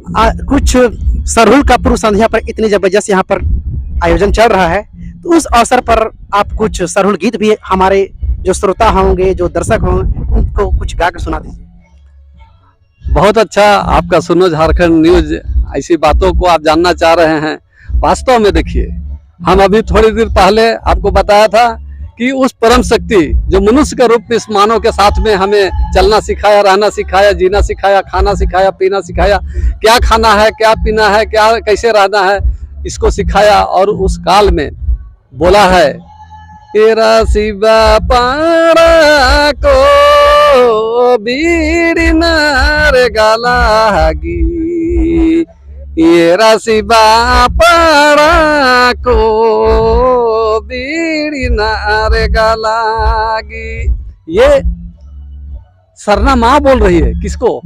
कुछ सरहुल का पूर्व संध्या पर इतनी जबरदस्त यहाँ पर आयोजन चल रहा है, तो उस अवसर पर आप कुछ सरहुल गीत भी हमारे जो श्रोता होंगे, जो दर्शक होंगे, उनको कुछ गा कर सुना दीजिए। बहुत अच्छा आपका सुनो झारखंड न्यूज, ऐसी बातों को आप जानना चाह रहे हैं। वास्तव में देखिए, हम अभी थोड़ी देर पहले आपको बताया था कि उस परम शक्ति जो मनुष्य के रूप में इस मानव के साथ में हमें चलना सिखाया, रहना सिखाया, जीना सिखाया, खाना सिखाया, पीना सिखाया, क्या खाना है, क्या पीना है, क्या कैसे रहना है, इसको सिखाया। और उस काल में बोला है, तेरा शिवा पारा को बीड़ी नार गालागी, ये राशिबा पारा को बीड़ी नार गालागी। ये सरना माँ बोल रही है, किसको?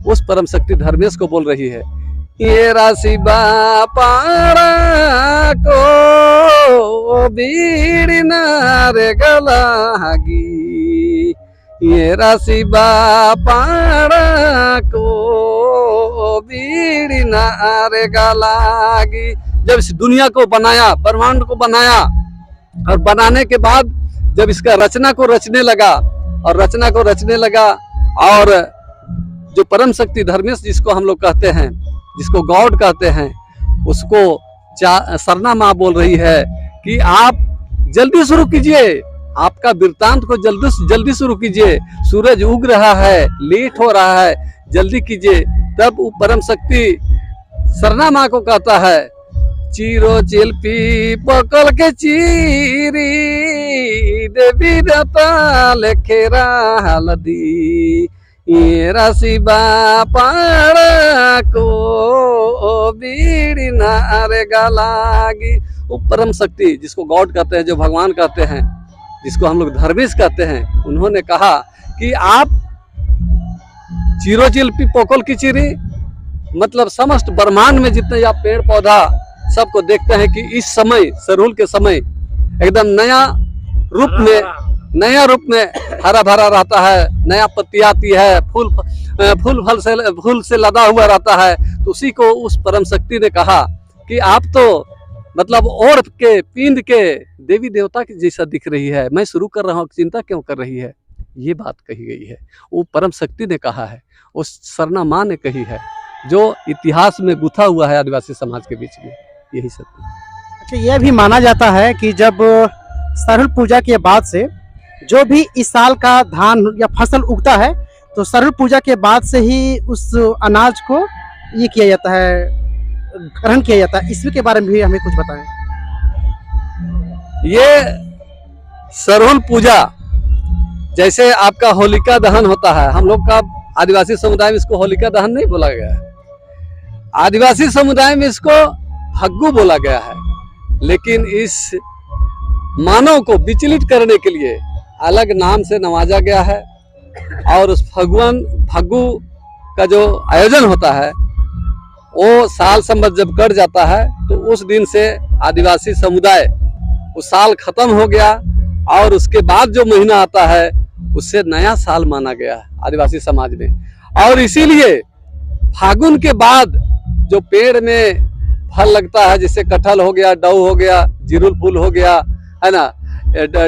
उस परम शक्ति धर्मेश को बोल रही है। ये राशिबा पारा को बीड़ी नार गालागी, ये राशिबा पारा को बीड़ी नार गालागी। जब इस दुनिया को बनाया, ब्रह्मांड को बनाया, और बनाने के बाद जब इसका रचना को रचने लगा, और रचना को रचने लगा, और जो परम शक्ति धर्मेश जिसको हम लोग कहते हैं, जिसको गॉड कहते हैं, उसको सरना माँ बोल रही है कि आप जल्दी शुरू कीजिए, आपका वृत्तांत को जल्दी शुरू कीजिए, सूरज उग रहा है, लेट हो रहा है, जल्दी कीजिए। तब वो परम शक्ति सरना माँ को कहता है, चीरो चिल्पी पकल के चीरी, देवी दता लेखेरा हलदी, ये राशिबा पारा को बीड़ी नार गालागी। वो परम शक्ति जिसको गॉड कहते हैं, जो भगवान कहते हैं, जिसको हम लोग धर्मेश कहते हैं, उन्होंने कहा कि आप चिरोचिल्पी पोकल की चिरी, मतलब समस्त ब्रह्मांड में जितने आप पेड़ पौधा सबको देखते हैं कि इस समय सरहुल के समय एकदम नया रूप में हरा भरा रहता है, नया पत्ती आती है, फूल से लदा हुआ रहता है। तो उसी को उस परम शक्ति ने कहा कि आप तो मतलब ओढ़ के पींद के देवी देवता की जैसा दिख रही है, मैं शुरू कर रहा हूँ, चिंता क्यों कर रही है। ये बात कही गई है, वो परम शक्ति ने कहा है, उस सरना माँ ने कही है, जो इतिहास में गुथा हुआ है आदिवासी समाज के बीच में। यही सत्य। अच्छा, यह भी माना जाता है कि जब सरहुल पूजा के बाद से जो भी इस साल का धान या फसल उगता है, तो सरहुल पूजा के बाद से ही उस अनाज को ये किया जाता है, ग्रहण किया जाता है। इसके बारे में भी हमें कुछ बताएं। ये सरहुल पूजा जैसे आपका होलिका दहन होता है, हम लोग का आदिवासी समुदाय में इसको होलिका दहन नहीं बोला गया है, आदिवासी समुदाय में इसको फग्गू बोला गया है। लेकिन इस मानव को विचलित करने के लिए अलग नाम से नवाजा गया है। और उस फग्गू का जो आयोजन होता है, वो साल संवत जब कट जाता है, तो उस दिन से आदिवासी समुदाय उस साल खत्म हो गया, और उसके बाद जो महीना आता है उससे नया साल माना गया है आदिवासी समाज में। और इसीलिए फागुन के बाद जो पेड़ में फल लगता है, जैसे कटहल हो गया, डऊ हो गया, जिरुल फूल हो गया, है ना,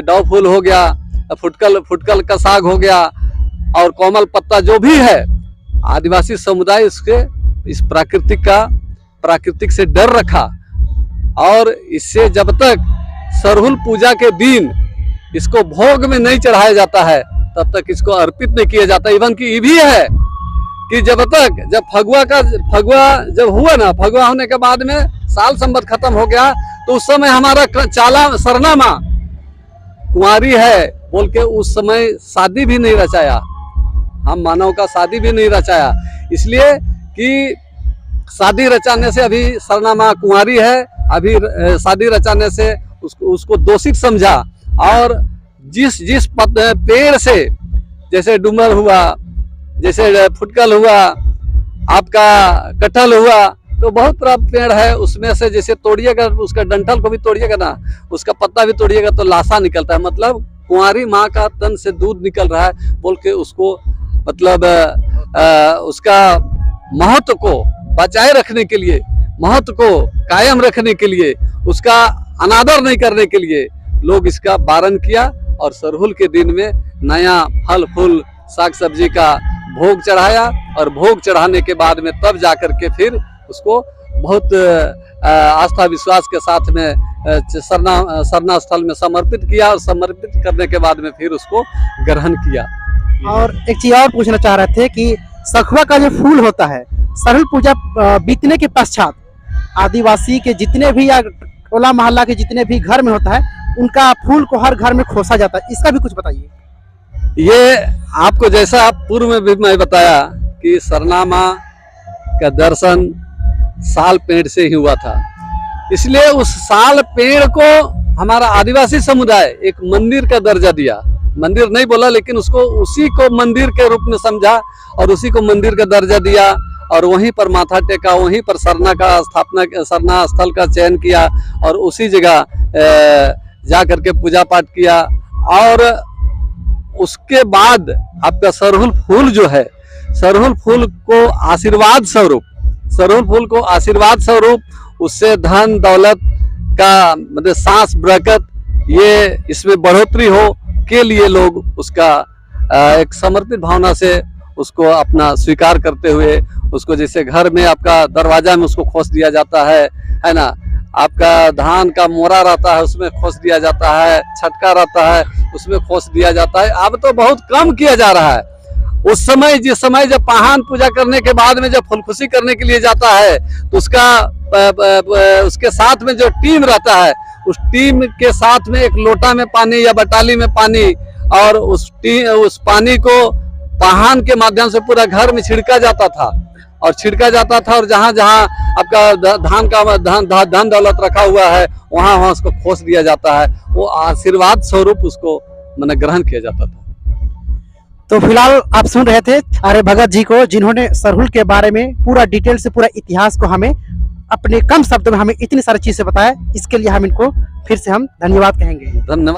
डऊ फूल हो गया, फुटकल का साग हो गया, और कोमल पत्ता जो भी है, आदिवासी समुदाय इसके इस प्राकृतिक से डर रखा। और इससे जब तक सरहुल पूजा के दिन इसको भोग में नहीं चढ़ाया जाता है, तब तक इसको अर्पित नहीं किया जाता। इवन की ये भी है कि जब फगुआ जब हुआ ना, फगुआ होने के बाद में साल संवत खत्म हो गया, तो उस समय हमारा सरना माँ कुंवारी है बोल के उस समय शादी भी नहीं रचाया, हम मानव का शादी भी नहीं रचाया, इसलिए कि शादी रचाने से, अभी सरना माँ कुंवारी है, अभी शादी रचाने से उसको दोषित समझा। और जिस पेड़ से, जैसे डुमर हुआ, जैसे फुटकल हुआ, आपका कटहल हुआ, तो बहुत तरह पेड़ है, उसमें से जैसे तोड़िएगा, उसका डंठल को भी तोड़िएगा ना, उसका पत्ता भी तोड़िएगा तो लाशा निकलता है, मतलब कुंवारी माँ का तन से दूध निकल रहा है बोल के उसको, मतलब उसका महत्व को बचाए रखने के लिए, महत्व को कायम रखने के लिए, उसका अनादर नहीं करने के लिए लोग इसका वारण किया। और सरहुल के दिन में नया फल फूल साग सब्जी का भोग चढ़ाया, और भोग चढ़ाने के बाद में तब जाकर के फिर उसको बहुत आस्था विश्वास के साथ में सरना स्थल में समर्पित किया, और समर्पित करने के बाद में फिर उसको ग्रहण किया। और एक चीज और पूछना चाह रहे थे कि सखुआ का जो फूल होता है, सरहुल पूजा बीतने के पश्चात आदिवासी के जितने भी या टोला मोहल्ला के जितने भी घर में होता है, उनका फूल को हर घर में खोसा जाता है, इसका भी कुछ बताइए। ये आपको जैसा आप पूर्व में भी मैं बताया कि सरना माँ का दर्शन साल पेड़ से ही हुआ था, इसलिए उस साल पेड़ को हमारा आदिवासी समुदाय एक मंदिर का दर्जा दिया। मंदिर नहीं बोला, लेकिन उसको उसी को मंदिर के रूप में समझा और उसी को मंदिर का दर्जा दिया, और वहीं पर माथा टेका, वहीं पर सरना स्थल का चयन किया, और उसी जगह जा करके पूजा पाठ किया। और उसके बाद आपका सरहुल फूल जो है, सरहुल फूल को आशीर्वाद स्वरूप, सरहुल फूल को आशीर्वाद स्वरूप उससे धन दौलत का मतलब सांस बरकत ये इसमें बढ़ोतरी हो के लिए लोग उसका एक समर्पित भावना से उसको अपना स्वीकार करते हुए उसको, जैसे घर में आपका दरवाजा में उसको खोस दिया जाता है ना, आपका धान का मोरा रहता है उसमें खोस दिया जाता है, छटका रहता है उसमें खोस दिया जाता है। अब तो बहुत कम किया जा रहा है। उस समय जिस समय जब पाहन पूजा करने के बाद में जब फुलखुशी करने के लिए जाता है तो उसके साथ में जो टीम रहता है, उस टीम के साथ में एक लोटा में पानी या बटाली में पानी, और उस पानी को पाहन के माध्यम से पूरा घर में छिड़का जाता था, और जहाँ जहाँ आपका धन दौलत रखा हुआ है वहाँ उसको खोस दिया जाता है। वो आशीर्वाद स्वरूप उसको मैंने ग्रहण किया जाता था। तो फिलहाल आप सुन रहे थे आर्य भगत जी को, जिन्होंने सरहुल के बारे में पूरा डिटेल से पूरा इतिहास को हमें अपने कम शब्दों में हमें इतनी सारी चीजें बताया। इसके लिए हम इनको फिर से हम धन्यवाद कहेंगे। धन्यवाद।